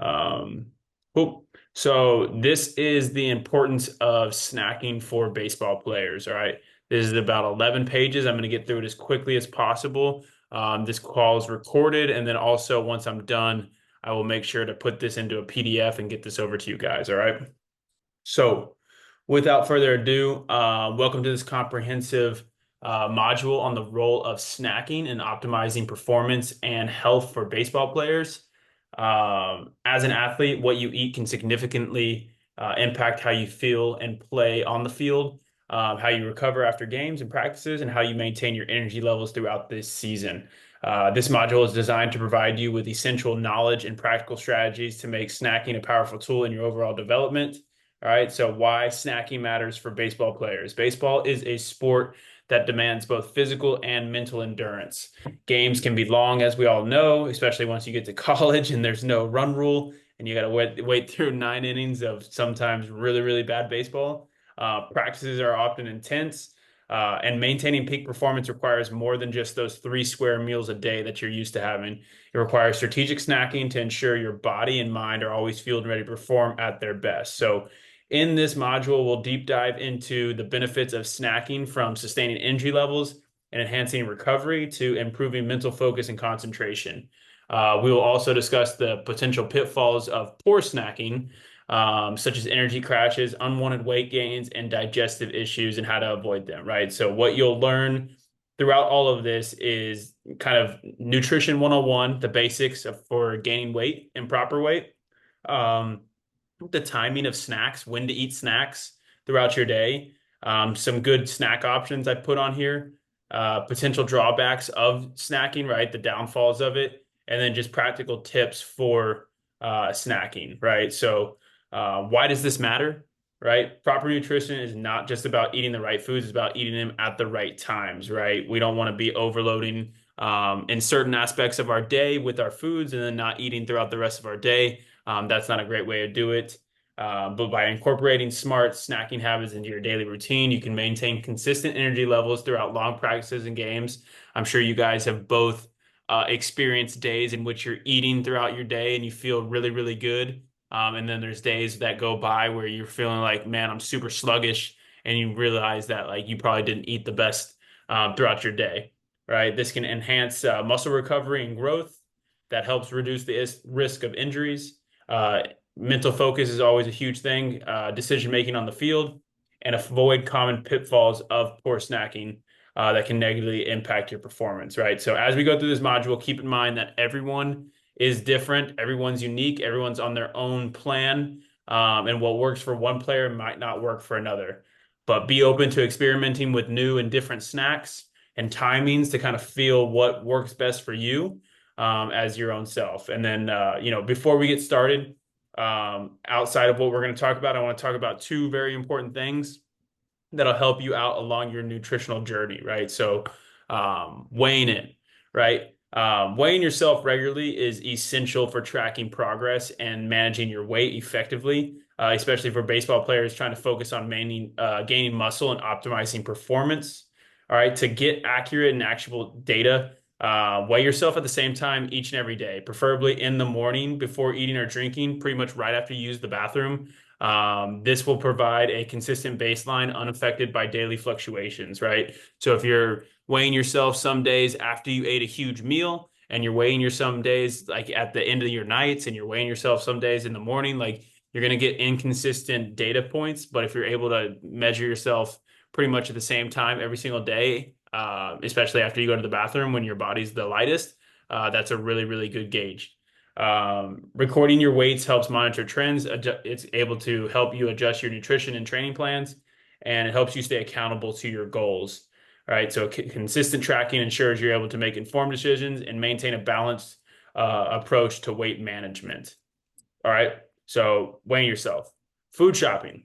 Um, cool. So this is the importance of snacking for baseball players. All right. This is about 11 pages. I'm going to get through it as quickly as possible. This call is recorded, and then also once I'm done, I will make sure to put this into a PDF and get this over to you guys. All right. So, without further ado, welcome to this comprehensive module on the role of snacking and optimizing performance and health for baseball players. As an athlete, what you eat can significantly impact how you feel and play on the field, how you recover after games and practices, and how you maintain your energy levels throughout this season. This module is designed to provide you with essential knowledge and practical strategies to make snacking a powerful tool in your overall development. All right, so why snacking matters for baseball players. Baseball is a sport that demands both physical and mental endurance. Games can be long, as we all know, especially once you get to college and there's no run rule and you got to wait through 9 innings of sometimes really, really bad baseball. Practices are often intense, and maintaining peak performance requires more than just those 3 square meals a day that you're used to having. It requires strategic snacking to ensure your body and mind are always fueled and ready to perform at their best. So, in this module, we'll deep dive into the benefits of snacking from sustaining energy levels and enhancing recovery to improving mental focus and concentration. We will also discuss the potential pitfalls of poor snacking, such as energy crashes, unwanted weight gains, and digestive issues, and how to avoid them, right? So, what you'll learn throughout all of this is kind of nutrition 101, the basics for gaining weight and proper weight. Um, the timing of snacks, when to eat snacks throughout your day. Some good snack options I put on here. Potential drawbacks of snacking, right? The downfalls of it, and then just practical tips for snacking, right? So, why does this matter? Right? Proper nutrition is not just about eating the right foods, it's about eating them at the right times, right? We don't want to be overloading in certain aspects of our day with our foods and then not eating throughout the rest of our day. That's not a great way to do it. But by incorporating smart snacking habits into your daily routine, you can maintain consistent energy levels throughout long practices and games. I'm sure you guys have both experienced days in which you're eating throughout your day and you feel really, really good. And then there's days that go by where you're feeling like, man, I'm super sluggish, and you realize that like you probably didn't eat the best throughout your day, right? This can enhance muscle recovery and growth. That helps reduce the risk of injuries. Uh, Mental focus is always a huge thing, decision making on the field, and avoid common pitfalls of poor snacking that can negatively impact your performance, right? So, as we go through this module, keep in mind that everyone is different, everyone's unique, everyone's on their own plan, and what works for one player might not work for another. But be open to experimenting with new and different snacks and timings to kind of feel what works best for you as your own self. And then, before we get started, outside of what we're going to talk about, I want to talk about 2 very important things that'll help you out along your nutritional journey, right? So, weighing in, right? Weighing yourself regularly is essential for tracking progress and managing your weight effectively, especially for baseball players trying to focus on gaining muscle and optimizing performance. All right, to get accurate and actionable data, weigh yourself at the same time each and every day, preferably in the morning before eating or drinking, pretty much right after you use the bathroom. This will provide a consistent baseline unaffected by daily fluctuations, right? So if you're weighing yourself some days after you ate a huge meal, and you're weighing your some days like at the end of your nights, and you're weighing yourself some days in the morning, like you're going to get inconsistent data points. But if you're able to measure yourself pretty much at the same time every single day, especially after you go to the bathroom when your body's the lightest, that's a really, really good gauge. Recording your weights helps monitor trends. It's able to help you adjust your nutrition and training plans, and it helps you stay accountable to your goals. All right. So consistent tracking ensures you're able to make informed decisions and maintain a balanced approach to weight management. All right. So weighing yourself, food shopping.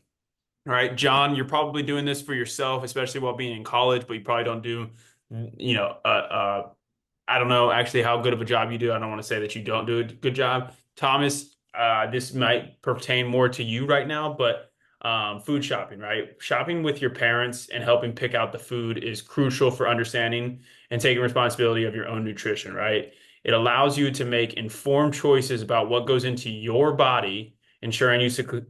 All right, John, you're probably doing this for yourself, especially while being in college, but you probably don't do, you know, I don't know actually how good of a job you do. I don't want to say that you don't do a good job. Thomas, this might pertain more to you right now, but food shopping, right? Shopping with your parents and helping pick out the food is crucial for understanding and taking responsibility of your own nutrition, right? It allows you to make informed choices about what goes into your body, ensuring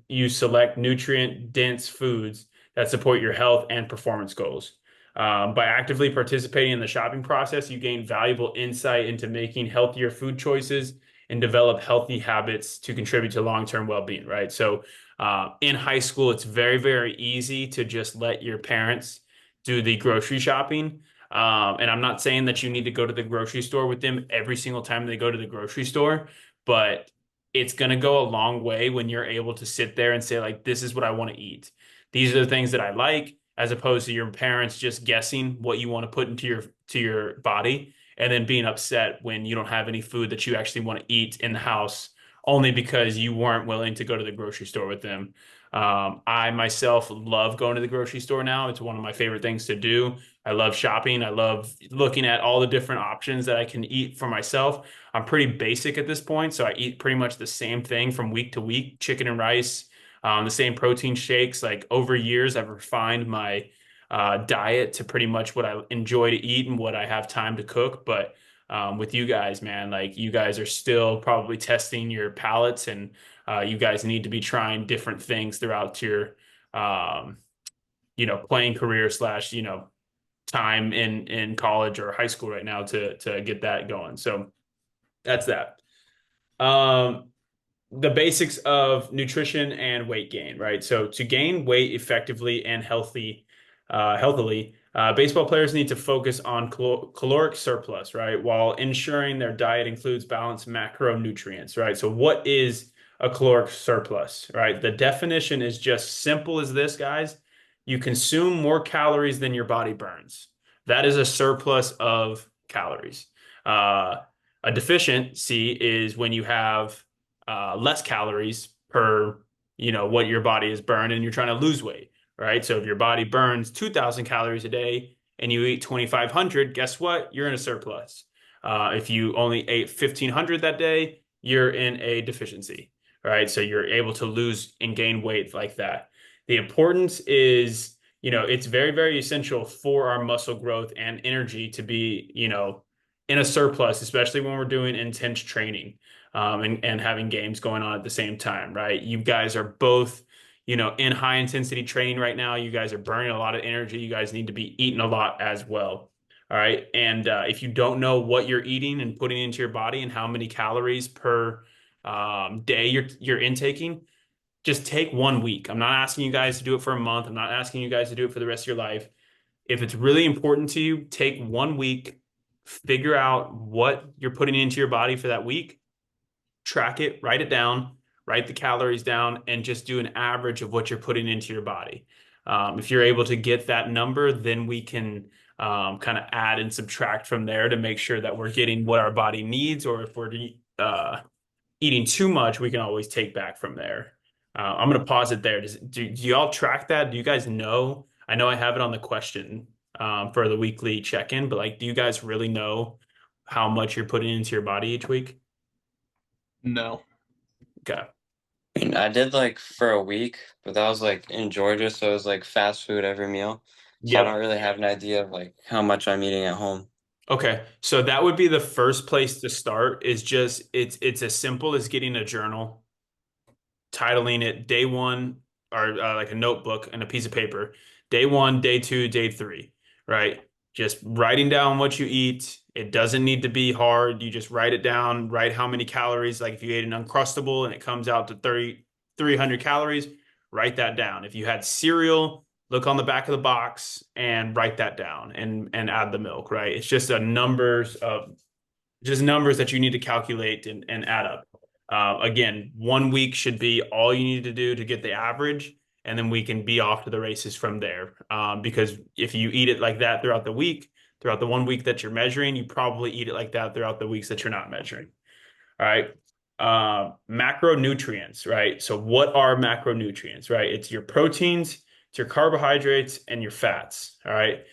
you select nutrient-dense foods that support your health and performance goals. By actively participating in the shopping process, you gain valuable insight into making healthier food choices and develop healthy habits to contribute to long-term well-being, right? So, in high school, it's very, very easy to just let your parents do the grocery shopping. And I'm not saying that you need to go to the grocery store with them every single time they go to the grocery store, but it's going to go a long way when you're able to sit there and say, like, this is what I want to eat. These are the things that I like, as opposed to your parents just guessing what you want to put into your body and then being upset when you don't have any food that you actually want to eat in the house only because you weren't willing to go to the grocery store with them. I myself love going to the grocery store now. It's one of my favorite things to do. I love shopping. I love looking at all the different options that I can eat for myself. I'm pretty basic at this point, so I eat pretty much the same thing from week to week, chicken and rice, the same protein shakes. Like over years, I've refined my diet to pretty much what I enjoy to eat and what I have time to cook. But with you guys, man, like you guys are still probably testing your palates, and you guys need to be trying different things throughout your, um, playing career slash, time in college or high school right now to get that going. So that's that. Um, the basics of nutrition and weight gain, right? So to gain weight effectively and healthily, baseball players need to focus on caloric surplus, right? While ensuring their diet includes balanced macronutrients, right? So what is a caloric surplus, right? The definition is just simple as this, guys. You consume more calories than your body burns. That is a surplus of calories. Uh, a deficiency is when you have less calories per what your body has burned and you're trying to lose weight, right? So if your body burns 2,000 calories a day and you eat 2,500, guess what? You're in a surplus. If you only ate 1,500 that day, you're in a deficiency, right? So you're able to lose and gain weight like that. The importance is, it's very, very essential for our muscle growth and energy to be, in a surplus, especially when we're doing intense training, and having games going on at the same time, right? You guys are both, in high intensity training right now. You guys are burning a lot of energy. You guys need to be eating a lot as well. All right. And if you don't know what you're eating and putting into your body and how many calories per day you're intaking, just take 1 week. I'm not asking you guys to do it for a month. I'm not asking you guys to do it for the rest of your life. If it's really important to you, take 1 week, figure out what you're putting into your body for that week, track it, write it down, write the calories down, and just do an average of what you're putting into your body. If you're able to get that number, then we can kind of add and subtract from there to make sure that we're getting what our body needs, or if we're eating too much, we can always take back from there. I'm going to pause it there. Do y'all track that? Do you guys know? I know I have it on the question for the weekly check-in, but like, do you guys really know how much you're putting into your body each week? No. Okay. And I did like for a week, but that was like in Georgia, so it was like fast food every meal. So I don't Yep. really have an idea of like how much I'm eating at home. Okay. So that would be the first place to start, is just it's as simple as getting a journal, titling it day one, or like a notebook and a piece of paper. Day one, day two, day three, right? Just writing down what you eat. It doesn't need to be hard. You just write it down, write how many calories. Like if you ate an Uncrustable and it comes out to 300 calories, write that down. If you had cereal, look on the back of the box and write that down and add the milk, right? It's just a numbers of just numbers that you need to calculate and add up. Again, 1 week should be all you need to do to get the average, and then we can be off to the races from there. Because if you eat it like that throughout the week, throughout the 1 week that you're measuring, you probably eat it like that throughout the weeks that you're not measuring. All right. Macronutrients, right? So what are macronutrients, right? It's your proteins, it's your carbohydrates, and your fats. All right.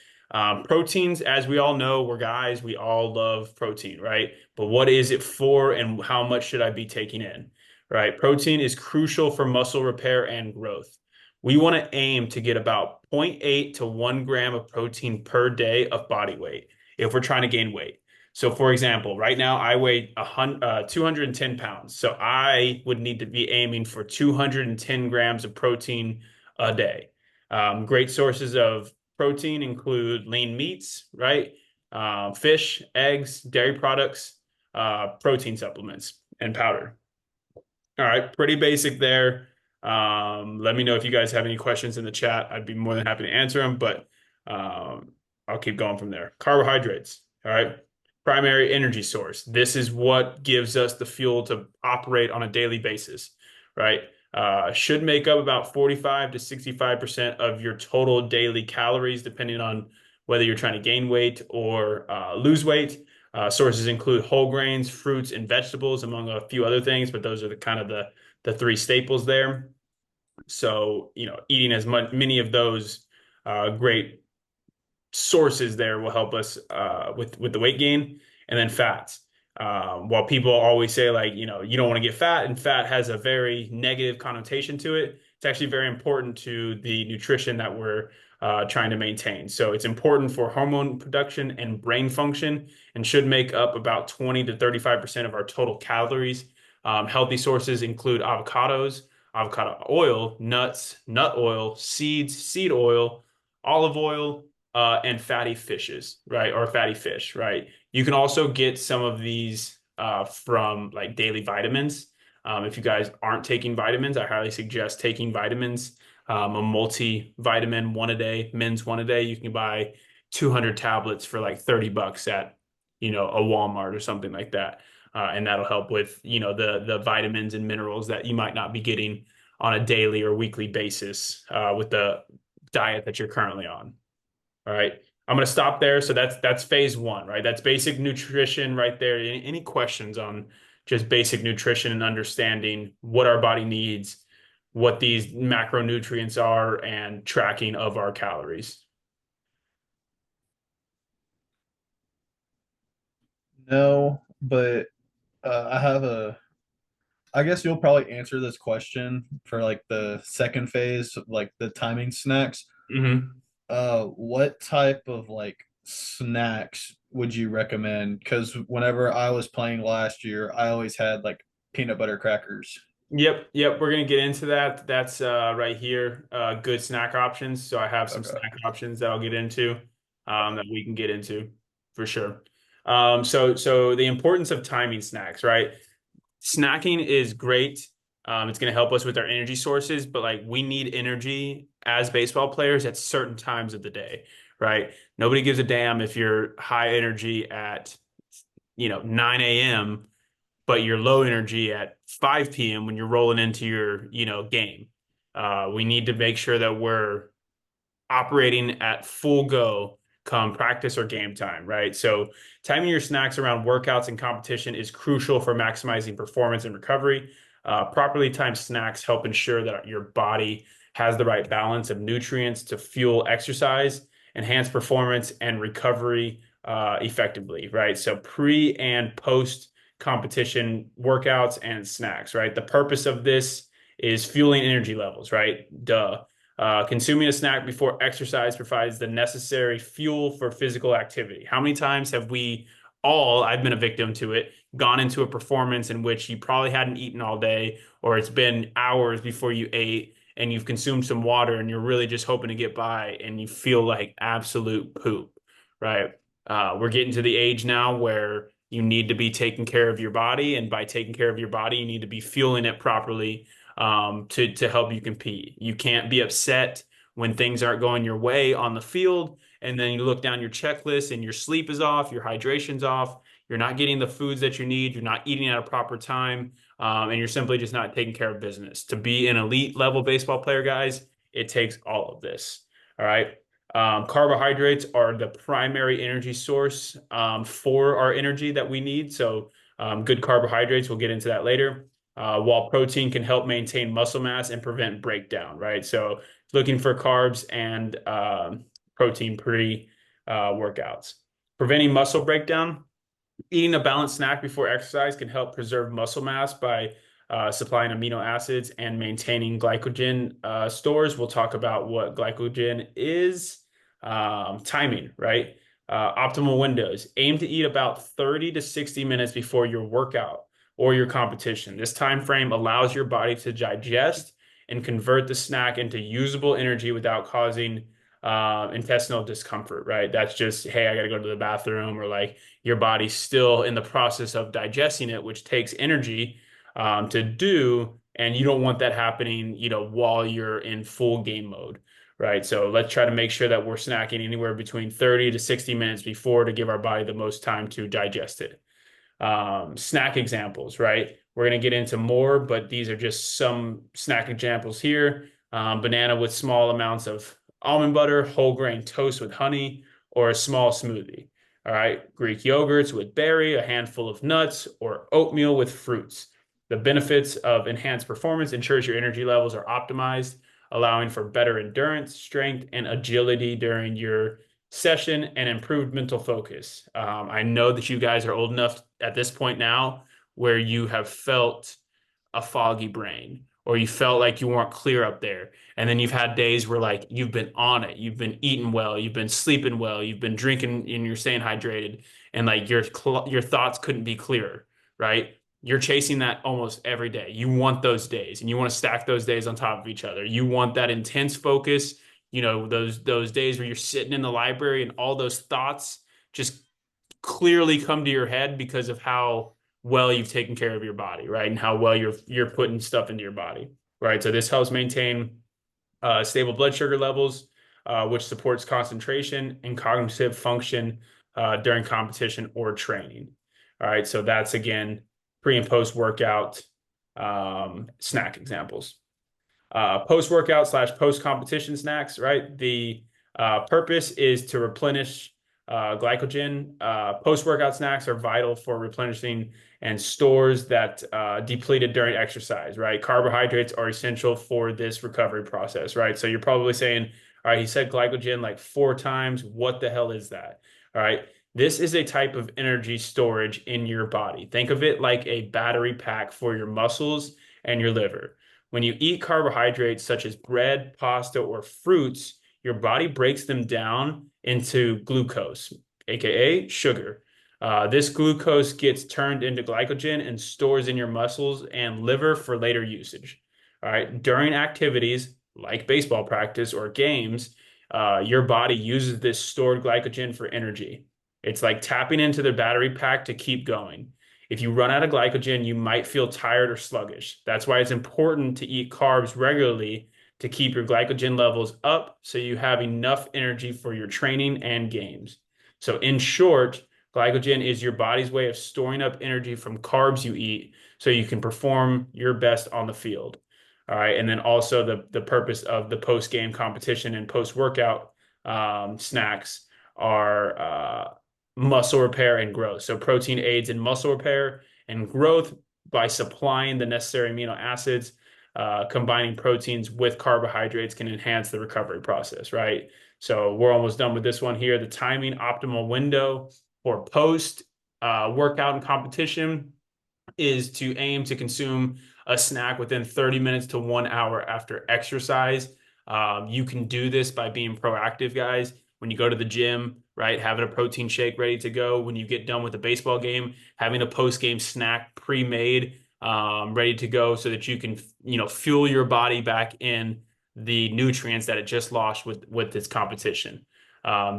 Proteins, as we all know, we're guys, we all love protein, right? But what is it for and how much should I be taking in, right? Protein is crucial for muscle repair and growth. We want to aim to get about zero point 0.8 to 1 gram of protein per day of body weight if we're trying to gain weight. So, for example, right now I weigh 210 pounds. So I would need to be aiming for 210 grams of protein a day. Great sources of protein include lean meats, right? Fish, eggs, dairy products, protein supplements, and powder. All right, pretty basic there. Let me know if you guys have any questions in the chat. I'd be more than happy to answer them, but I'll keep going from there. Carbohydrates, all right, primary energy source. This is what gives us the fuel to operate on a daily basis, right? Should make up about 45 to 65% of your total daily calories, depending on whether you're trying to gain weight or lose weight. Sources include whole grains, fruits, and vegetables, among a few other things, but those are the kind of the three staples there. So, eating as many of those great sources there will help us with the weight gain. And then fats. While people always say, like, you don't want to get fat, and fat has a very negative connotation to it, it's actually very important to the nutrition that we're trying to maintain. So it's important for hormone production and brain function, and should make up about 20 to 35% of our total calories. Healthy sources include avocados, avocado oil, nuts, nut oil, seeds, seed oil, olive oil, and fatty fishes, right? Or fatty fish, right? You can also get some of these from like daily vitamins. If you guys aren't taking vitamins, I highly suggest taking vitamins. A multivitamin one a day, men's one a day. You can buy 200 tablets for like $30 at, a Walmart or something like that. And that'll help with, the vitamins and minerals that you might not be getting on a daily or weekly basis with the diet that you're currently on. All right. I'm going to stop there. So that's phase one, right? That's basic nutrition right there. Any questions on just basic nutrition and understanding what our body needs, what these macronutrients are, and tracking of our calories? No, but I guess you'll probably answer this question for like the second phase, like the timing snacks. Mm-hmm. What type of like snacks would you recommend? Because whenever I was playing last year, I always had like peanut butter crackers. Yep. We're gonna get into that. That's right here. Good snack options. So I have some Okay. snack options that I'll get into, that we can get into for sure. So the importance of timing snacks, right? Snacking is great. It's going to help us with our energy sources, but like we need energy as baseball players at certain times of the day, right? Nobody gives a damn if you're high energy at, 9 a.m., but you're low energy at 5 p.m. when you're rolling into your, game. We need to make sure that we're operating at full go come practice or game time, right? So timing your snacks around workouts and competition is crucial for maximizing performance and recovery. Properly timed snacks help ensure that your body has the right balance of nutrients to fuel exercise, enhance performance, and recovery effectively, right? So pre and post competition workouts and snacks, right? The purpose of this is fueling energy levels, right? Duh. Consuming a snack before exercise provides the necessary fuel for physical activity. How many times have we all, I've been a victim to it, gone into a performance in which you probably hadn't eaten all day, or it's been hours before you ate, and you've consumed some water and you're really just hoping to get by, and you feel like absolute poop, right? We're getting to the age now where you need to be taking care of your body, and by taking care of your body, you need to be fueling it properly to help you compete. You can't be upset when things aren't going your way on the field, and then you look down your checklist and your sleep is off, your hydration's off, you're not getting the foods that you need, you're not eating at a proper time, and you're simply just not taking care of business. To be an elite level baseball player, guys, it takes all of this. All right. Carbohydrates are the primary energy source for our energy that we need. So, good carbohydrates, we'll get into that later. While protein can help maintain muscle mass and prevent breakdown, right? So, looking for carbs and protein pre workouts. Preventing muscle breakdown, eating a balanced snack before exercise can help preserve muscle mass by supplying amino acids and maintaining glycogen stores. We'll talk about what glycogen is. Timing, right? Optimal windows. Aim to eat about 30 to 60 minutes before your workout or your competition. This time frame allows your body to digest and convert the snack into usable energy without causing intestinal discomfort, right? That's just, hey, I got to go to the bathroom, or like your body's still in the process of digesting it, which takes energy to do. And you don't want that happening, while you're in full game mode, right? So let's try to make sure that we're snacking anywhere between 30 to 60 minutes before to give our body the most time to digest it. Snack examples, right? We're going to get into more, but these are just some snack examples here. Banana with small amounts of almond butter, whole grain toast with honey, or a small smoothie. All right. Greek yogurts with berry, a handful of nuts, or oatmeal with fruits. The benefits of enhanced performance ensures your energy levels are optimized, allowing for better endurance, strength, and agility during your session and improved mental focus. I know that you guys are old enough at this point now where you have felt a foggy brain, or you felt like you weren't clear up there. And then you've had days where like you've been on it, you've been eating well, you've been sleeping well, you've been drinking and you're staying hydrated, and like your thoughts couldn't be clearer, right? You're chasing that almost every day. You want those days, and you want to stack those days on top of each other. You want that intense focus, those days where you're sitting in the library and all those thoughts just clearly come to your head because of how well you've taken care of your body, right? And how well you're putting stuff into your body, right? So this helps maintain stable blood sugar levels, which supports concentration and cognitive function during competition or training. All right, so that's again pre and post workout snack examples. Post workout / post competition snacks, right? The purpose is to replenish glycogen. Post workout snacks are vital for replenishing and stores that depleted during exercise, right? Carbohydrates are essential for this recovery process, right? So you're probably saying, all right, he said glycogen like 4 times. What the hell is that? All right. This is a type of energy storage in your body. Think of it like a battery pack for your muscles and your liver. When you eat carbohydrates such as bread, pasta, or fruits, your body breaks them down into glucose, aka sugar. This glucose gets turned into glycogen and stores in your muscles and liver for later usage. All right. During activities like baseball practice or games, your body uses this stored glycogen for energy. It's like tapping into the battery pack to keep going. If you run out of glycogen, you might feel tired or sluggish. That's why it's important to eat carbs regularly to keep your glycogen levels up so you have enough energy for your training and games. So in short, glycogen is your body's way of storing up energy from carbs you eat so you can perform your best on the field. All right. And then also the purpose of the post-game competition and post-workout snacks are muscle repair and growth. So protein aids in muscle repair and growth by supplying the necessary amino acids. Combining proteins with carbohydrates can enhance the recovery process, right? So we're almost done with this one here. The timing optimal window for post workout and competition is to aim to consume a snack within 30 minutes to 1 hour after exercise. You can do this by being proactive, guys. When you go to the gym, right, having a protein shake ready to go. When you get done with a baseball game, having a post-game snack pre-made, ready to go so that you can, fuel your body back in the nutrients that it just lost with its competition.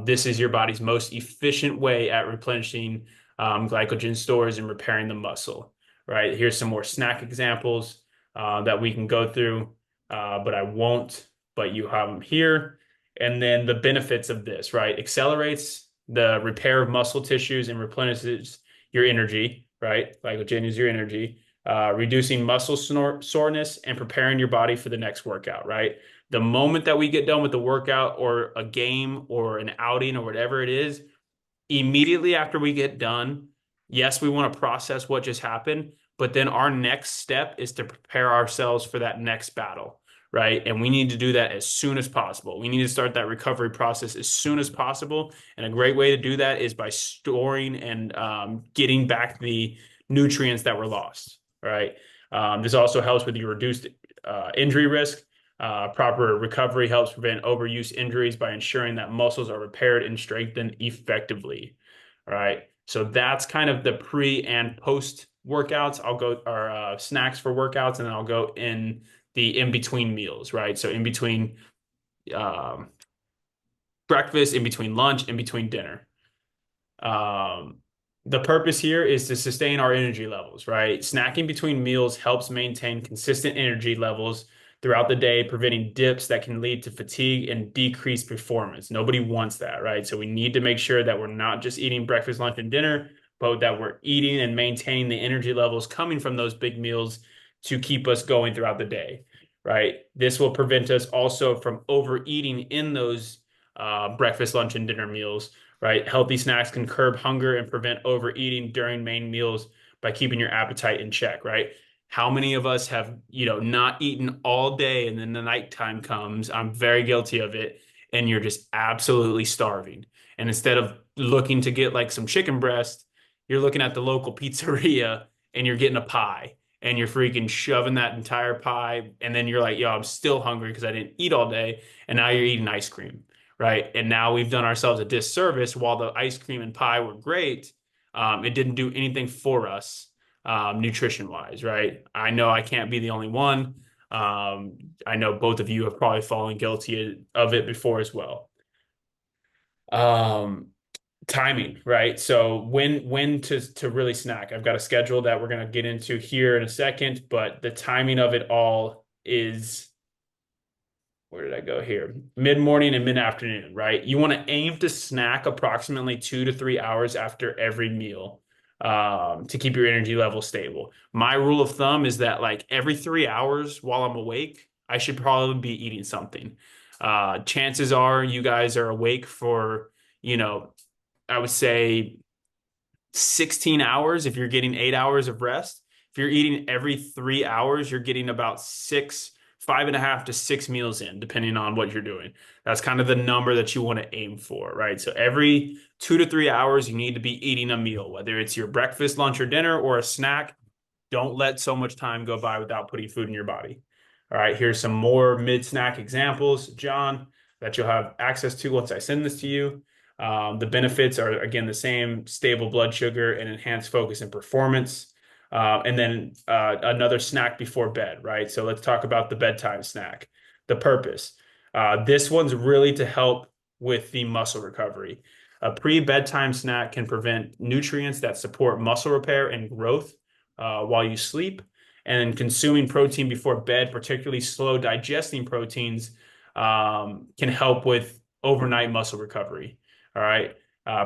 This is your body's most efficient way at replenishing glycogen stores and repairing the muscle, right? Here's some more snack examples that we can go through, but I won't, but you have them here. And then the benefits of this, right? Accelerates the repair of muscle tissues and replenishes your energy, right? Glycogen is your energy. Reducing muscle soreness and preparing your body for the next workout, right? The moment that we get done with the workout or a game or an outing or whatever it is, immediately after we get done, yes, we want to process what just happened, but then our next step is to prepare ourselves for that next battle, right? And we need to do that as soon as possible. We need to start that recovery process as soon as possible. And a great way to do that is by storing and getting back the nutrients that were lost, right? This also helps with your reduced injury risk. Proper recovery helps prevent overuse injuries by ensuring that muscles are repaired and strengthened effectively. All right. So that's kind of the pre and post workouts. I'll go or snacks for workouts, and then I'll go in the in between meals, right? So in between um, breakfast, in between lunch, in between dinner. Um, the purpose here is to sustain our energy levels, right? Snacking between meals helps maintain consistent energy levels throughout the day, preventing dips that can lead to fatigue and decreased performance. Nobody wants that, right? So we need to make sure that we're not just eating breakfast, lunch, and dinner, but that we're eating and maintaining the energy levels coming from those big meals to keep us going throughout the day, right? This will prevent us also from overeating in those breakfast, lunch, and dinner meals, right? Healthy snacks can curb hunger and prevent overeating during main meals by keeping your appetite in check, right? How many of us have, not eaten all day and then the nighttime comes? I'm very guilty of it. And you're just absolutely starving. And instead of looking to get like some chicken breast, you're looking at the local pizzeria and you're getting a pie and you're freaking shoving that entire pie. And then you're like, yo, I'm still hungry because I didn't eat all day. And now you're eating ice cream, right? And now we've done ourselves a disservice. While the ice cream and pie were great, it didn't do anything for us nutrition wise, right? I know I can't be the only one. I know both of you have probably fallen guilty of it before as well. Um, Timing, right? So when to really snack. I've got a schedule that we're going to get into here in a second, but the timing of it all is, where did I go here? Mid-morning and mid-afternoon, right? You want to aim to snack approximately 2 to 3 hours after every meal to keep your energy level stable. My rule of thumb is that like every 3 hours while I'm awake, I should probably be eating something. Chances are you guys are awake for, I would say 16 hours if you're getting 8 hours of rest. If you're eating every 3 hours, you're getting about 5.5 to 6 meals in, depending on what you're doing. That's kind of the number that you want to aim for, right? So every 2 to 3 hours, you need to be eating a meal, whether it's your breakfast, lunch, or dinner, or a snack. Don't let so much time go by without putting food in your body. All right, here's some more mid-snack examples, John, that you'll have access to once I send this to you. The benefits are, again, the same: stable blood sugar and enhanced focus and performance. And then another snack before bed, right? So let's talk about the bedtime snack. The purpose. This one's really to help with the muscle recovery. A pre-bedtime snack can prevent nutrients that support muscle repair and growth while you sleep. And consuming protein before bed, particularly slow digesting proteins, can help with overnight muscle recovery. All right.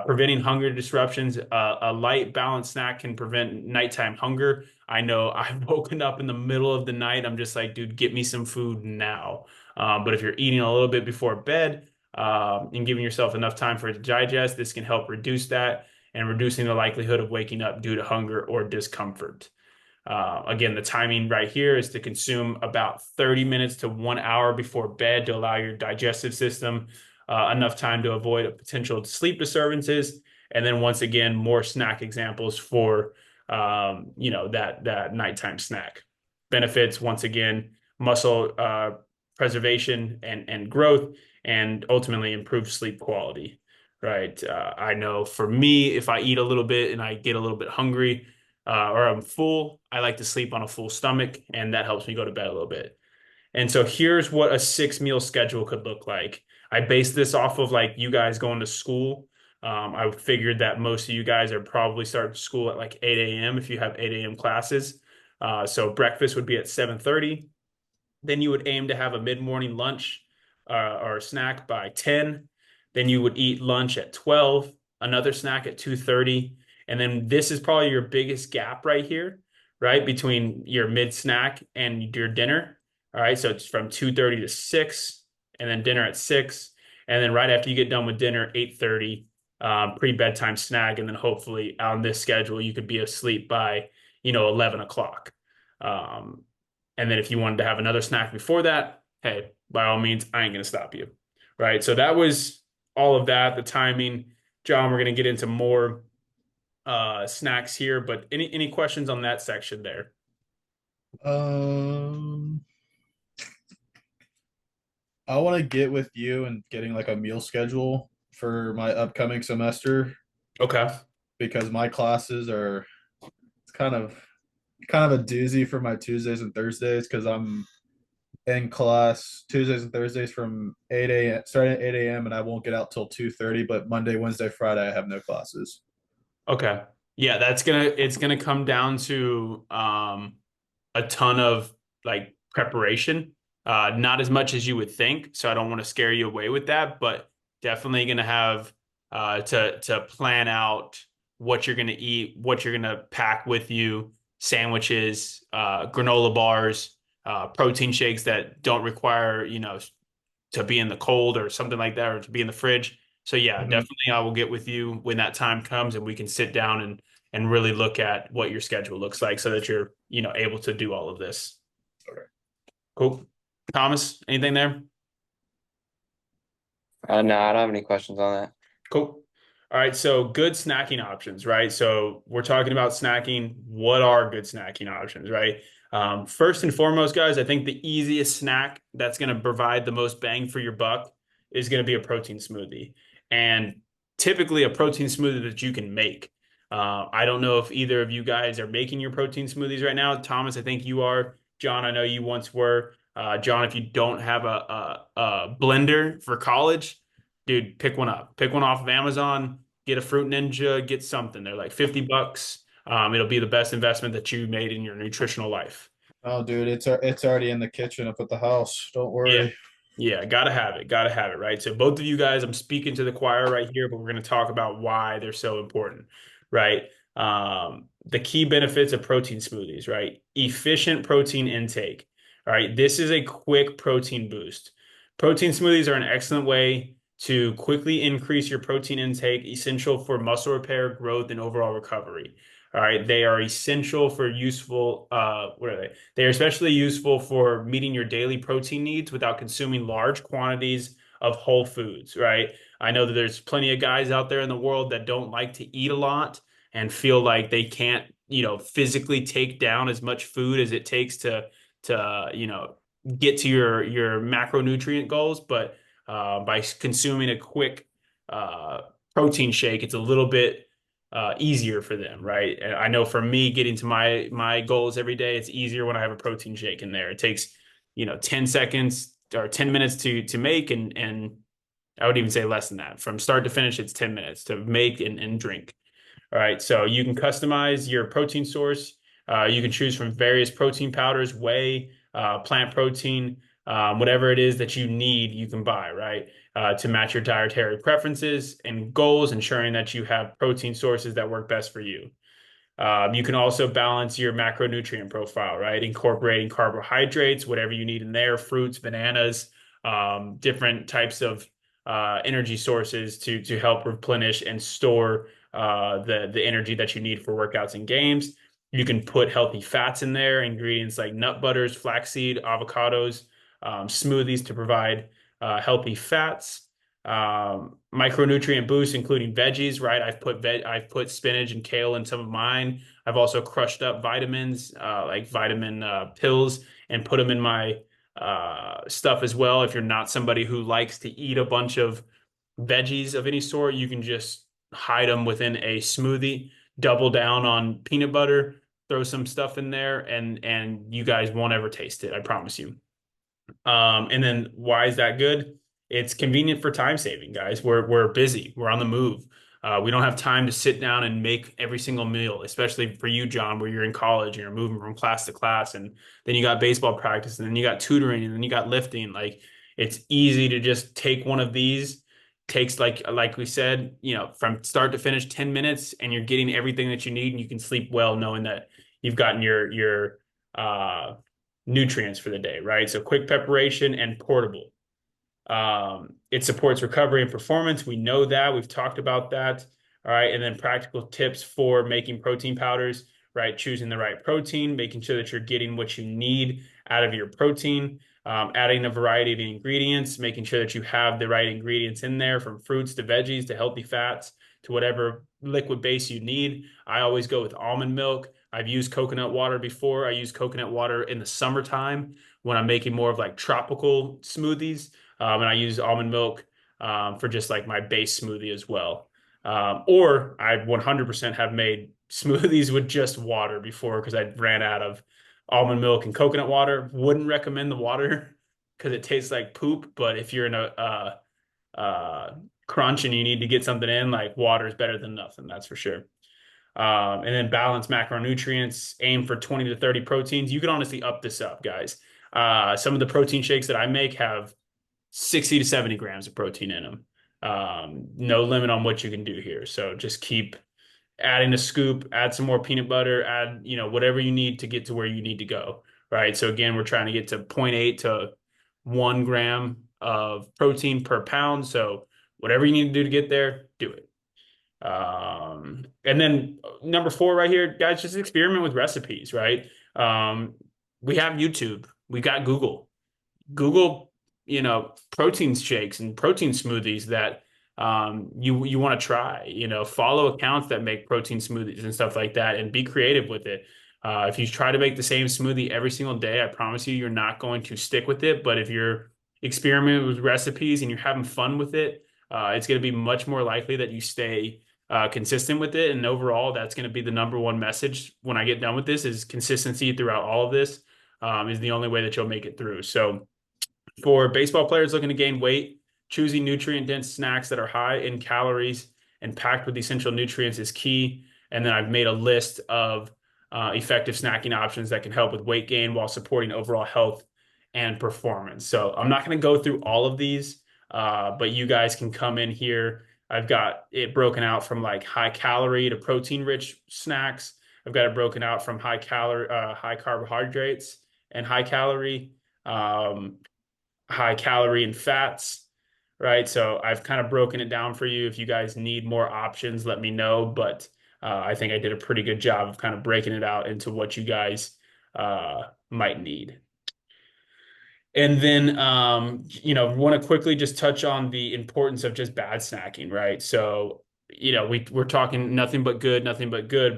Preventing hunger disruptions. A light, balanced snack can prevent nighttime hunger. I know I've woken up in the middle of the night. I'm just like, dude, get me some food now. But if you're eating a little bit before bed and giving yourself enough time for it to digest, this can help reduce that and reducing the likelihood of waking up due to hunger or discomfort. Again, the timing right here is to consume about 30 minutes to 1 hour before bed to allow your digestive system enough time to avoid potential sleep disturbances. And then once again, more snack examples for that nighttime snack. Benefits, once again, muscle preservation and growth, and ultimately improve sleep quality. Right. I know for me, if I eat a little bit and I get a little bit hungry, or I'm full, I like to sleep on a full stomach, and that helps me go to bed a little bit. And so here's what a 6 meal schedule could look like. I based this off of like you guys going to school. I figured that most of you guys are probably starting school at like 8 a.m. if you have 8 a.m. classes. So breakfast would be at 7:30. Then you would aim to have a mid-morning lunch or snack by 10. Then you would eat lunch at 12, another snack at 2:30. And then this is probably your biggest gap right here, right? Between your mid-snack and your dinner. All right. So it's from 2:30 to 6, and then dinner at 6. And then right after you get done with dinner, 8:30, pre-bedtime snack. And then hopefully on this schedule, you could be asleep by, 11 o'clock. And then if you wanted to have another snack before that, hey, by all means, I ain't going to stop you. Right. So that was all of that, the timing. John, we're going to get into more snacks here, but any questions on that section there? Um, I want to get with you and getting like a meal schedule for my upcoming semester Okay. because my classes are it's kind of a doozy for my Tuesdays and Thursdays because I'm in class Tuesdays and Thursdays from 8 a.m. starting at 8 a.m. and I won't get out till 2:30, but Monday, Wednesday, Friday I have no classes. Okay. Yeah, it's gonna come down to a ton of like preparation. Not as much as you would think, so I don't want to scare you away with that, but definitely gonna have to plan out what you're gonna eat, what you're gonna pack with you, sandwiches, granola bars, protein shakes that don't require, to be in the cold or something like that, or to be in the fridge. So yeah, Mhm. definitely I will get with you when that time comes and we can sit down and really look at what your schedule looks like so that you're, able to do all of this. Okay. Cool. Thomas, anything there? No, I don't have any questions on that. Cool. All right, so good snacking options, right? So we're talking about snacking. What are good snacking options, right? First and foremost, guys, I think the easiest snack that's going to provide the most bang for your buck is going to be a protein smoothie. And typically a protein smoothie that you can make. I don't know if either of you guys are making your protein smoothies right now. Thomas, I think you are. John, I know you once were. John, if you don't have a blender for college, dude, pick one up. Pick one off of Amazon, get a Fruit Ninja, get something. They're like $50. It'll be the best investment that you made in your nutritional life. Oh, dude, it's already in the kitchen up at the house. Don't Yeah. worry. Yeah, gotta have it. Gotta have it, right? So both of you guys, I'm speaking to the choir right here, but we're gonna talk about why they're so important, right? The key benefits of protein smoothies, right? Efficient protein intake. All right. This is a quick protein boost. Protein smoothies are an excellent way to quickly increase your protein intake, essential for muscle repair, growth, and overall recovery. All right. They are essential for useful, what are they? They are especially useful for meeting your daily protein needs without consuming large quantities of whole foods, right? I know that there's plenty of guys out there in the world that don't like to eat a lot and feel like they can't, physically take down as much food as it takes to get to your macronutrient goals. But by consuming a quick uh, protein shake, it's a little bit easier for them, right? And I know for me, getting to my goals every day, it's easier when I have a protein shake in there. It takes 10 seconds or 10 minutes to make, and I would even say less than that. From start to finish, it's 10 minutes to make and drink. All right, so you can customize your protein source. You can choose from various protein powders, whey, plant protein, whatever it is that you need, you can buy, right? To match your dietary preferences and goals, ensuring that you have protein sources that work best for you. You can also balance your macronutrient profile, right? Incorporating carbohydrates, whatever you need in there, fruits, bananas, different types of energy sources to help replenish and store the energy that you need for workouts and games. You can put healthy fats in there, ingredients like nut butters, flaxseed, avocados, smoothies to provide healthy fats. Micronutrient boosts, including veggies, right? I've put spinach and kale in some of mine. I've also crushed up vitamins, like vitamin pills, and put them in my stuff as well. If you're not somebody who likes to eat a bunch of veggies of any sort, you can just hide them within a smoothie, double down on peanut butter, throw some stuff in there, and you guys won't ever taste it. I promise you. And then why is that good? It's convenient for time saving, guys. We're busy. We're on the move. We don't have time to sit down and make every single meal, especially for you, John, where you're in college and you're moving from class to class, and then you got baseball practice, and then you got tutoring, and then you got lifting. Like it's easy to just take one of these. Takes like we said, from start to finish, 10 minutes, and you're getting everything that you need, and you can sleep well knowing that you've gotten your uh nutrients for the day, right? So quick preparation and portable. It supports recovery and performance. We know that. We've talked about that. All right. And then practical tips for making protein powders, right? Choosing the right protein, making sure that you're getting what you need out of your protein, adding a variety of ingredients, making sure that you have the right ingredients in there from fruits to veggies to healthy fats to whatever liquid base you need. I always go with almond milk. I've used coconut water before. I use coconut water in the summertime when I'm making more of like tropical smoothies. And I use almond milk for just like my base smoothie as well. Or I 100% have made smoothies with just water before because I ran out of almond milk and coconut water. Wouldn't recommend the water because it tastes like poop. But if you're in a crunch and you need to get something in, like water is better than nothing, that's for sure. And then balance macronutrients, aim for 20 to 30 proteins. You can honestly up this up, guys. Some of the protein shakes that I make have 60 to 70 grams of protein in them. No limit on what you can do here. So just keep adding a scoop, add some more peanut butter, add, whatever you need to get to where you need to go. Right. So again, we're trying to get to 0.8 to 1 gram of protein per pound. So whatever you need to do to get there, do it. And then number 4 right here, guys, just experiment with recipes, right? We have YouTube, we got Google, protein shakes and protein smoothies that you want to try, follow accounts that make protein smoothies and stuff like that and be creative with it. If you try to make the same smoothie every single day, I promise you're not going to stick with it. But if you're experimenting with recipes and you're having fun with it, it's going to be much more likely that you stay consistent with it. And overall, that's going to be the number one message when I get done with this is consistency throughout all of this is the only way that you'll make it through. So for baseball players looking to gain weight, choosing nutrient-dense snacks that are high in calories and packed with essential nutrients is key. And then I've made a list of effective snacking options that can help with weight gain while supporting overall health and performance. So I'm not going to go through all of these, but you guys can come in here. I've got it broken out from like high calorie to protein rich snacks. I've got it broken out from high carbohydrates and high calorie and fats, right? So I've kind of broken it down for you. If you guys need more options, let me know. But I think I did a pretty good job of kind of breaking it out into what you guys might need. And then, want to quickly just touch on the importance of just bad snacking, right? So, we're talking nothing but good,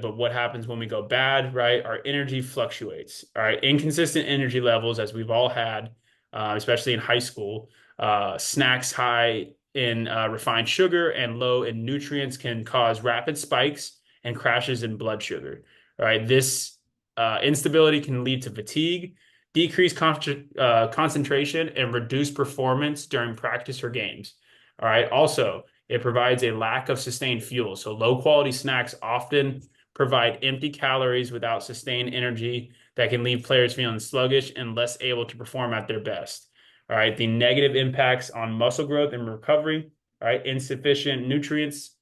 but what happens when we go bad, right? Our energy fluctuates, all right? Inconsistent energy levels, as we've all had, especially in high school, snacks high in refined sugar and low in nutrients can cause rapid spikes and crashes in blood sugar, all right? This instability can lead to fatigue, decrease concentration, and reduce performance during practice or games. All right. Also, it provides a lack of sustained fuel. So low quality snacks often provide empty calories without sustained energy that can leave players feeling sluggish and less able to perform at their best. All right. The negative impacts on muscle growth and recovery. All right. Insufficient nutrients,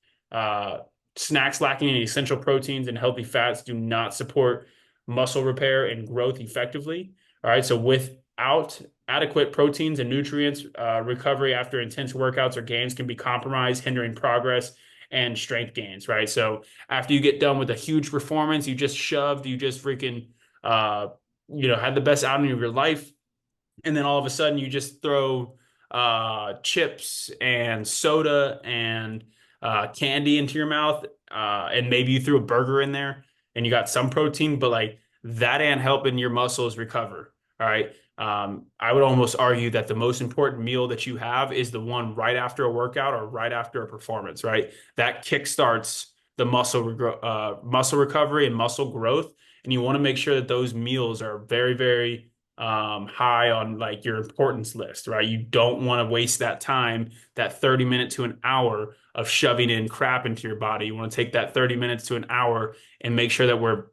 snacks lacking in essential proteins and healthy fats do not support muscle repair and growth effectively. All right. So without adequate proteins and nutrients, recovery after intense workouts or games can be compromised, hindering progress and strength gains. Right. So after you get done with a huge performance, you just shoved, you just freaking, had the best outing of your life. And then all of a sudden you just throw chips and soda and candy into your mouth. And maybe you threw a burger in there and you got some protein, but like, that ain't helping your muscles recover. All right. I would almost argue that the most important meal that you have is the one right after a workout or right after a performance, right? That kickstarts the muscle recovery and muscle growth. And you want to make sure that those meals are very, very high on like your importance list, right? You don't want to waste that time, that 30 minutes to an hour of shoving in crap into your body. You want to take that 30 minutes to an hour and make sure that we're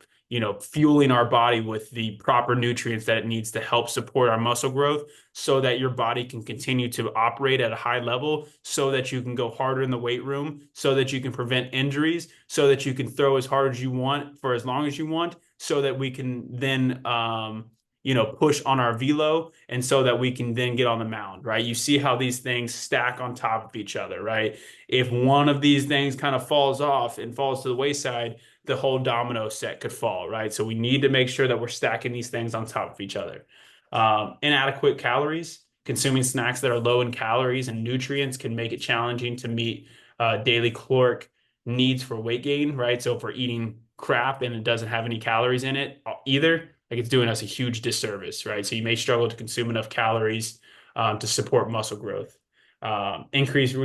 fueling our body with the proper nutrients that it needs to help support our muscle growth so that your body can continue to operate at a high level, so that you can go harder in the weight room, so that you can prevent injuries, so that you can throw as hard as you want for as long as you want, so that we can then, push on our velo and so that we can then get on the mound, right? You see how these things stack on top of each other, right? If one of these things kind of falls off and falls to the wayside, the whole domino set could fall, right? So we need to make sure that we're stacking these things on top of each other. Inadequate calories, consuming snacks that are low in calories and nutrients can make it challenging to meet daily caloric needs for weight gain, right? So if we're eating crap and it doesn't have any calories in it either, like it's doing us a huge disservice, right? So you may struggle to consume enough calories to support muscle growth. Increased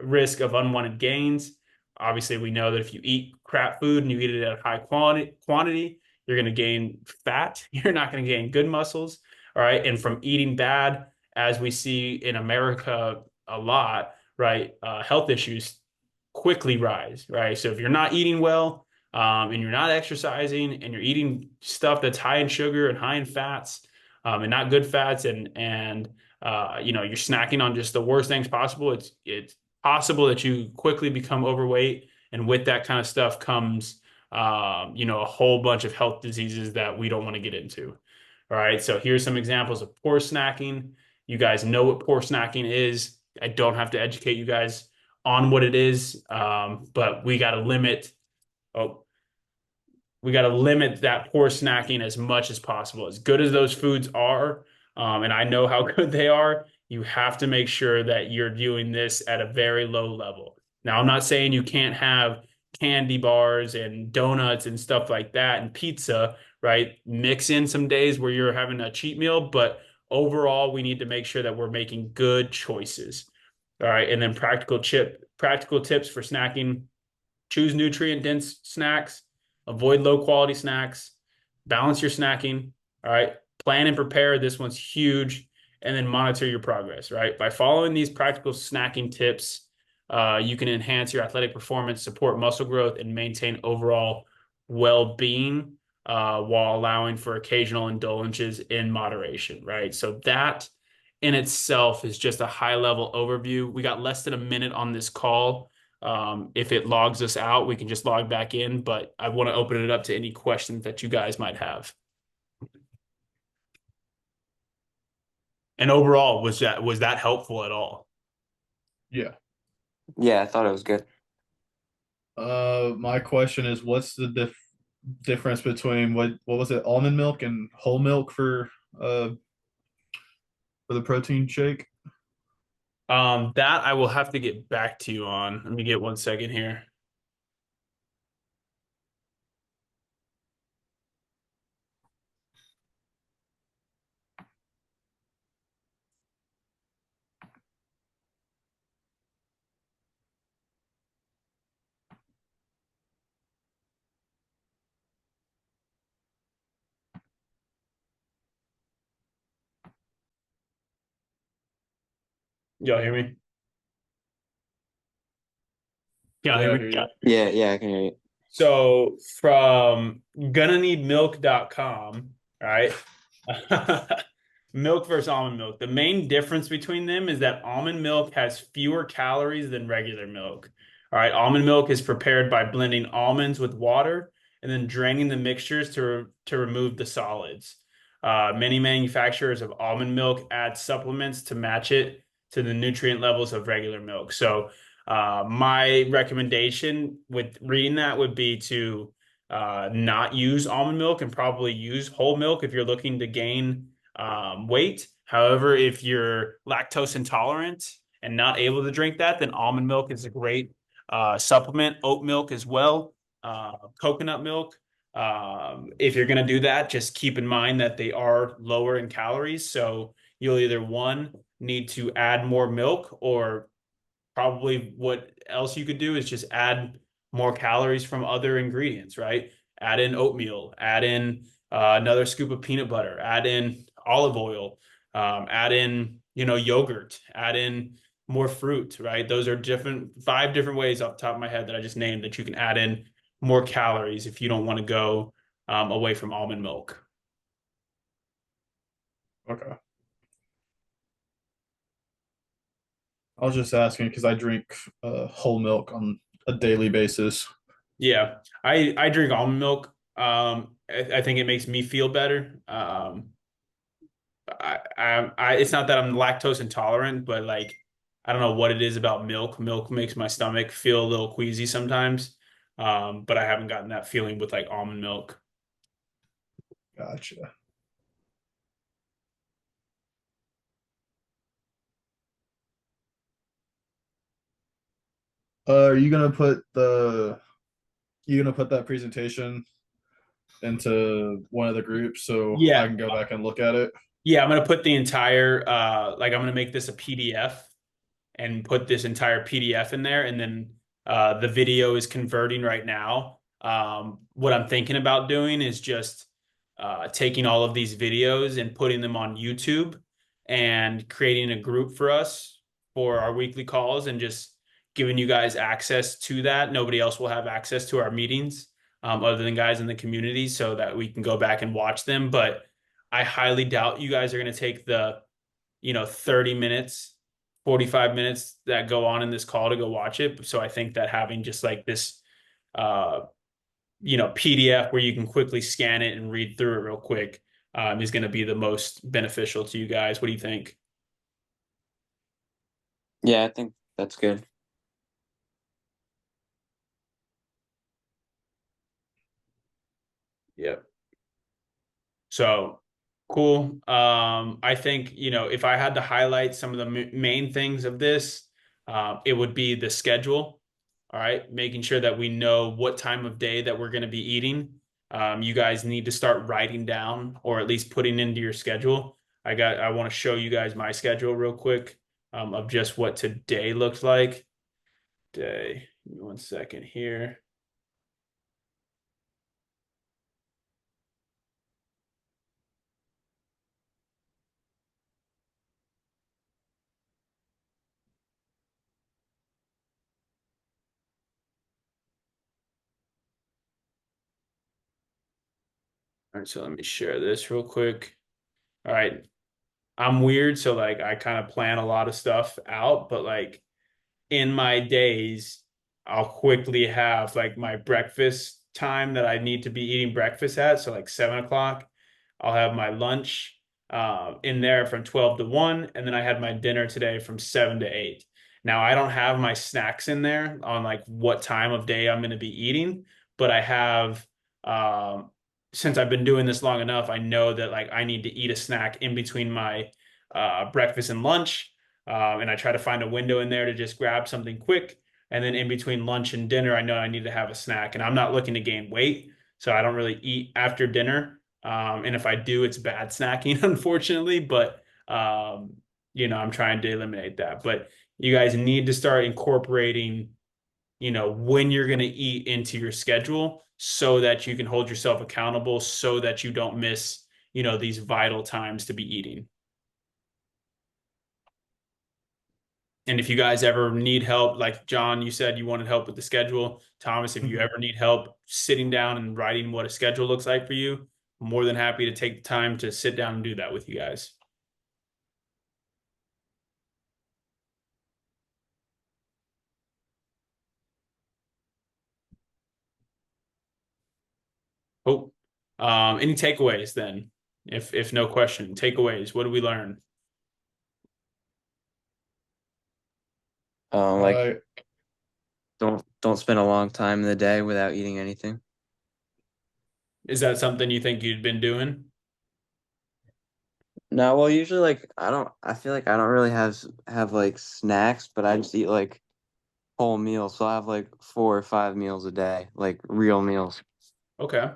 risk of unwanted gains. Obviously, we know that if you eat crap food and you eat it at a high quantity, you're going to gain fat. You're not going to gain good muscles. All right. And from eating bad, as we see in America a lot, right, health issues quickly rise, right? So if you're not eating well, and you're not exercising, and you're eating stuff that's high in sugar and high in fats, and not good fats, and you're snacking on just the worst things possible, it's possible that you quickly become overweight, and with that kind of stuff comes a whole bunch of health diseases that we don't want to get into. All right, so here's some examples of poor snacking. You guys know what poor snacking is. I don't have to educate you guys on what it is, but we got to limit. Oh, we got to limit that poor snacking as much as possible. As good as those foods are, and I know how good they are, you have to make sure that you're doing this at a very low level. Now, I'm not saying you can't have candy bars and donuts and stuff like that and pizza, right? Mix in some days where you're having a cheat meal, but overall, we need to make sure that we're making good choices. All right, and then practical tips for snacking: choose nutrient dense snacks, avoid low quality snacks, balance your snacking. All right. Plan and prepare. This one's huge. And then monitor your progress, right? By following these practical snacking tips, you can enhance your athletic performance, support muscle growth, and maintain overall well being while allowing for occasional indulgences in moderation, right? So that in itself is just a high level overview. We got less than a minute on this call. If it logs us out, we can just log back in, but I want to open it up to any questions that you guys might have. And overall, was that helpful at all? Yeah. Yeah, I thought it was good. My question is, what's the difference between what was it, almond milk and whole milk for the protein shake? That I will have to get back to you on. Let me get 1 second here. Y'all hear me? Y'all Yeah, hear I me? hear you. Yeah, I can hear you. So from gonnaneedmilk.com, right? Milk versus almond milk. The main difference between them is that almond milk has fewer calories than regular milk. All right, almond milk is prepared by blending almonds with water and then draining the mixtures to remove the solids. Many manufacturers of almond milk add supplements to match it to the nutrient levels of regular milk. So my recommendation with reading that would be to not use almond milk and probably use whole milk if you're looking to gain weight. However, if you're lactose intolerant and not able to drink that, then almond milk is a great supplement. Oat milk as well, coconut milk. If you're going to do that, just keep in mind that they are lower in calories. So you'll either one need to add more milk, or probably what else you could do is just add more calories from other ingredients, right? Add in oatmeal, add in another scoop of peanut butter, add in olive oil, add in, yogurt, add in more fruit, right? Those are 5 different ways off the top of my head that I just named that you can add in more calories if you don't want to go away from almond milk. Okay. I was just asking because I drink whole milk on a daily basis. Yeah, I drink almond milk. I think it makes me feel better. It's not that I'm lactose intolerant, but like I don't know what it is about milk. Milk makes my stomach feel a little queasy sometimes. But I haven't gotten that feeling with like almond milk. Gotcha. Are you gonna put the you gonna put that presentation into one of the groups so I Yeah. can go back and look at it? Yeah, I'm gonna put the entire like I'm gonna make this a PDF and put this entire PDF in there, and then the video is converting right now. What I'm thinking about doing is just taking all of these videos and putting them on YouTube and creating a group for us for our weekly calls and just giving you guys access to that. Nobody else will have access to our meetings other than guys in the community so that we can go back and watch them. But I highly doubt you guys are going to take the 30 minutes, 45 minutes that go on in this call to go watch it. So I think that having just like this, uh, PDF where you can quickly scan it and read through it real quick, is going to be the most beneficial to you guys. What do you think? Yeah, I think that's good. Yep. So cool. I think, if I had to highlight some of the main things of this, it would be the schedule. All right. Making sure that we know what time of day that we're going to be eating. You guys need to start writing down or at least putting into your schedule. I want to show you guys my schedule real quick, of just what today looks like. Day. Give me 1 second here. All right. So let me share this real quick. All right. I'm weird, so like I kind of plan a lot of stuff out, but like in my days, I'll quickly have like my breakfast time that I need to be eating breakfast at. So like 7 o'clock, I'll have my lunch in there from 12 to 1. And then I had my dinner today from 7 to 8. Now I don't have my snacks in there on like what time of day I'm going to be eating, but I have, um, since I've been doing this long enough, I know that like I need to eat a snack in between my breakfast and lunch. And I try to find a window in there to just grab something quick. And then in between lunch and dinner, I know I need to have a snack. And I'm not looking to gain weight, so I don't really eat after dinner. And if I do, it's bad snacking, unfortunately. But I'm trying to eliminate that. But you guys need to start incorporating, when you're going to eat into your schedule so that you can hold yourself accountable, so that you don't miss, these vital times to be eating. And if you guys ever need help, like John, you said you wanted help with the schedule. Thomas, if you ever need help sitting down and writing what a schedule looks like for you, I'm more than happy to take the time to sit down and do that with you guys. Oh, any takeaways then? If no question, takeaways. What did we learn? Like Uh, don't spend a long time in the day without eating anything. Is that something you think you'd been doing? No, well, usually like I feel like I don't really have like snacks, but I just eat like whole meals. So I have like 4 or 5 meals a day, like real meals. Okay.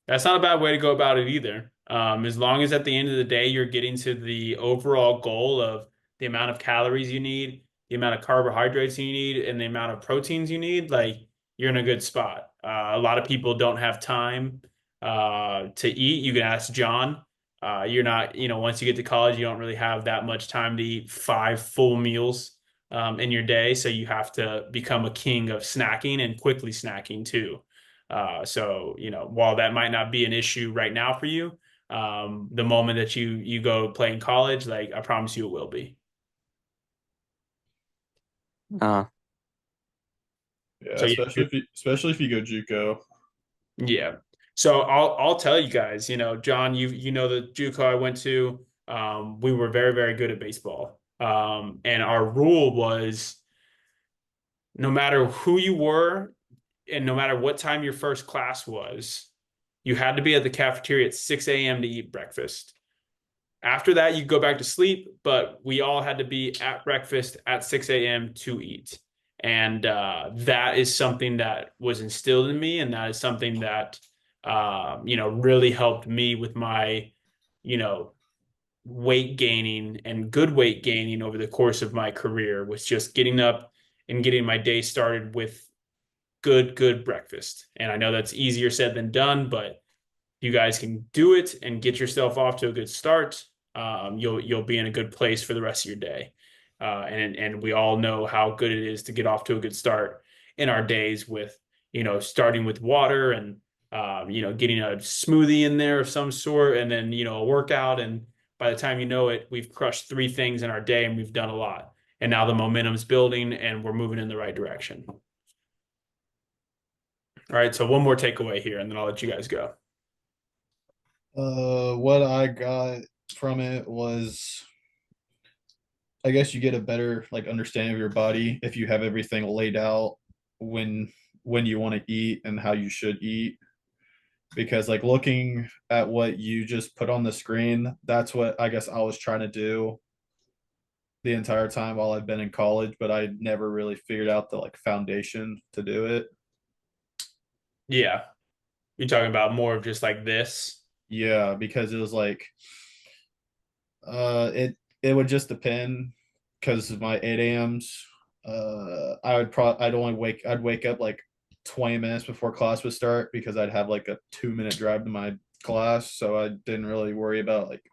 That's not a bad way to go about it either. As long as at the end of the day, you're getting to the overall goal of the amount of calories you need, the amount of carbohydrates you need, and the amount of proteins you need, like you're in a good spot. A lot of people don't have time to eat. You can ask John. You're not, once you get to college, you don't really have that much time to eat 5 full meals in your day. So you have to become a king of snacking and quickly snacking too. So, while that might not be an issue right now for you, the moment that you go play in college, like I promise you it will be. Uh, yeah, So especially if you go JUCO. yeah. So I'll tell you guys, John, you know the JUCO I went to, we were very, very good at baseball. And our rule was no matter who you were and no matter what time your first class was, you had to be at the cafeteria at 6 a.m. to eat breakfast. After that, you go back to sleep, but we all had to be at breakfast at 6 a.m. to eat. And that is something that was instilled in me, and that is something that really helped me with my, you know, weight gaining and good weight gaining over the course of my career, was just getting up and getting my day started with good breakfast. And I know that's easier said than done, but you guys can do it and get yourself off to a good start, you'll be in a good place for the rest of your day. And we all know how good it is to get off to a good start in our days with, starting with water and getting a smoothie in there of some sort, and then a workout. And by the time you know it, we've crushed three things in our day and we've done a lot. And now the momentum's building and we're moving in the right direction. All right, so one more takeaway here, and then I'll let you guys go. What I got from it was, I guess you get a better like understanding of your body if you have everything laid out when you want to eat and how you should eat. Because like looking at what you just put on the screen, that's what I guess I was trying to do the entire time while I've been in college, but I never really figured out the like foundation to do it. Yeah, you're talking about more of just like this. Yeah, because it was like it would just depend because of my 8 a.m.s. I'd wake up like 20 minutes before class would start because I'd have like a 2 minute drive to my class. So I didn't really worry about like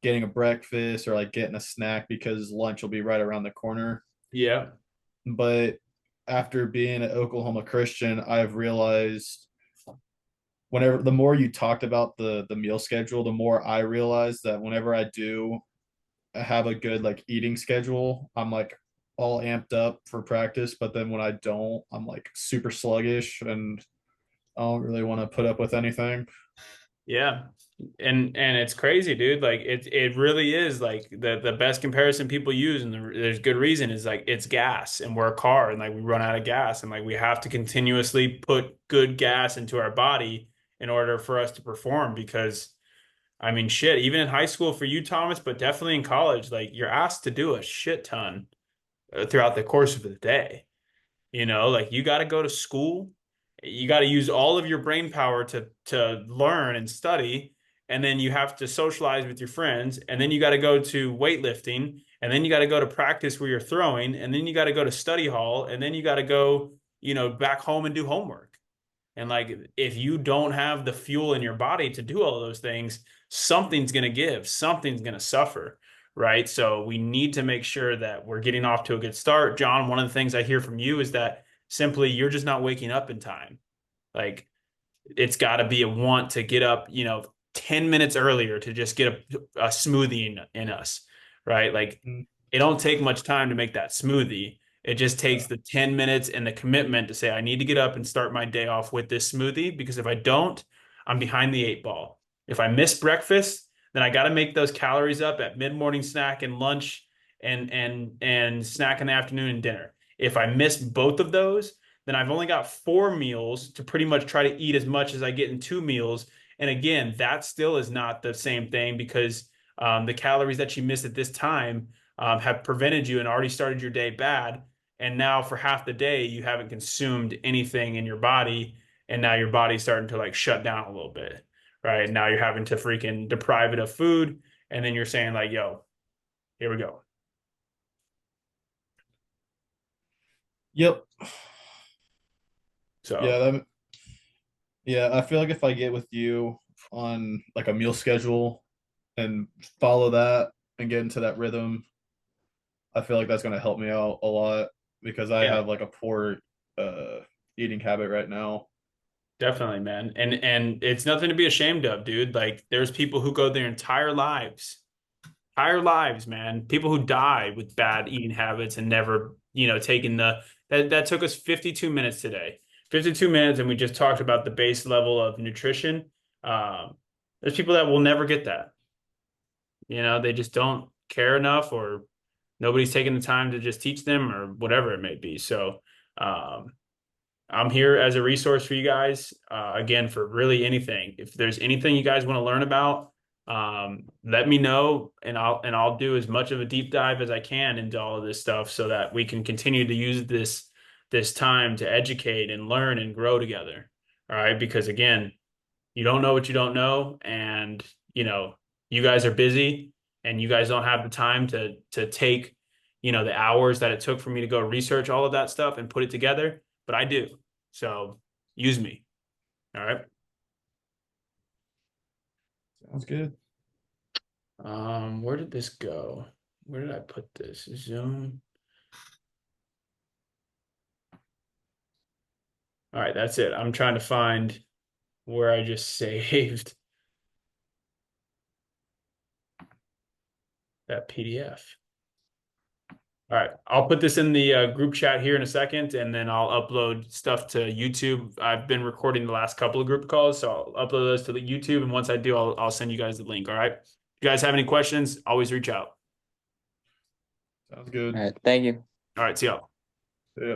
getting a breakfast or like getting a snack because lunch will be right around the corner. Yeah. But after being at Oklahoma Christian, I've realized whenever the more you talked about the meal schedule, the more I realized that whenever I do have a good like eating schedule, I'm like all amped up for practice. But then when I don't, I'm like super sluggish and I don't really want to put up with anything. Yeah. And it's crazy, dude. Like it really is like the best comparison people use, and there's good reason, is like it's gas, and we're a car, and like we run out of gas, and like we have to continuously put good gas into our body in order for us to perform. Because I mean, shit, even in high school for you, Thomas, but definitely in college, like you're asked to do a shit ton throughout the course of the day. Like you got to go to school, you got to use all of your brain power to learn and study, and then you have to socialize with your friends, and then you got to go to weightlifting, and then you got to go to practice where you're throwing, and then you got to go to study hall, and then you got to go, back home and do homework. And like if you don't have the fuel in your body to do all of those things, something's going to give, something's going to suffer. Right. So we need to make sure that we're getting off to a good start. John, one of the things I hear from you is that simply you're just not waking up in time. Like it's got to be a want to get up, 10 minutes earlier to just get a smoothie in us. Right. Like Mm, it don't take much time to make that smoothie. It just yeah. takes the 10 minutes and the commitment to say, I need to get up and start my day off with this smoothie, because if I don't, I'm behind the eight ball. If I miss breakfast, then I got to make those calories up at mid-morning snack and lunch and snack in the afternoon and dinner. If I miss both of those, then I've only got 4 meals to pretty much try to eat as much as I get in 2 meals. And again, that still is not the same thing, because the calories that you miss at this time have prevented you and already started your day bad. And now for half the day, you haven't consumed anything in your body. And now your body's starting to like shut down a little bit. Right. Now you're having to freaking deprive it of food. And then you're saying, like, yo, here we go. Yep. So, Yeah, yeah, I feel like if I get with you on like a meal schedule and follow that and get into that rhythm, I feel like that's going to help me out a lot because I yeah, have like a poor uh eating habit right now. definitely, man. And it's nothing to be ashamed of, dude. Like, there's people who go their entire lives, man. People who die with bad eating habits and never, taking that took us 52 minutes today. 52 minutes, and we just talked about the base level of nutrition. Um, there's people that will never get that. They just don't care enough, or nobody's taking the time to just teach them, or whatever it may be. So, um, I'm here as a resource for you guys. Again, for really anything. If there's anything you guys want to learn about, let me know, and I'll do as much of a deep dive as I can into all of this stuff, so that we can continue to use this this time to educate and learn and grow together. All right. Because again, you don't know what you don't know. And, you guys are busy and you guys don't have the time to take, the hours that it took for me to go research all of that stuff and put it together. But I do. So use me. All right. Sounds good. Where did this go? Where did I put this? Zoom. All right, that's it. I'm trying to find where I just saved that PDF. All right, I'll put this in the group chat here in a second, and then I'll upload stuff to YouTube. I've been recording the last couple of group calls, so I'll upload those to the YouTube, and once I do, I'll send you guys the link. All right. If you guys have any questions, always reach out. Sounds good. All right. Thank you. All right, see y'all. Yeah.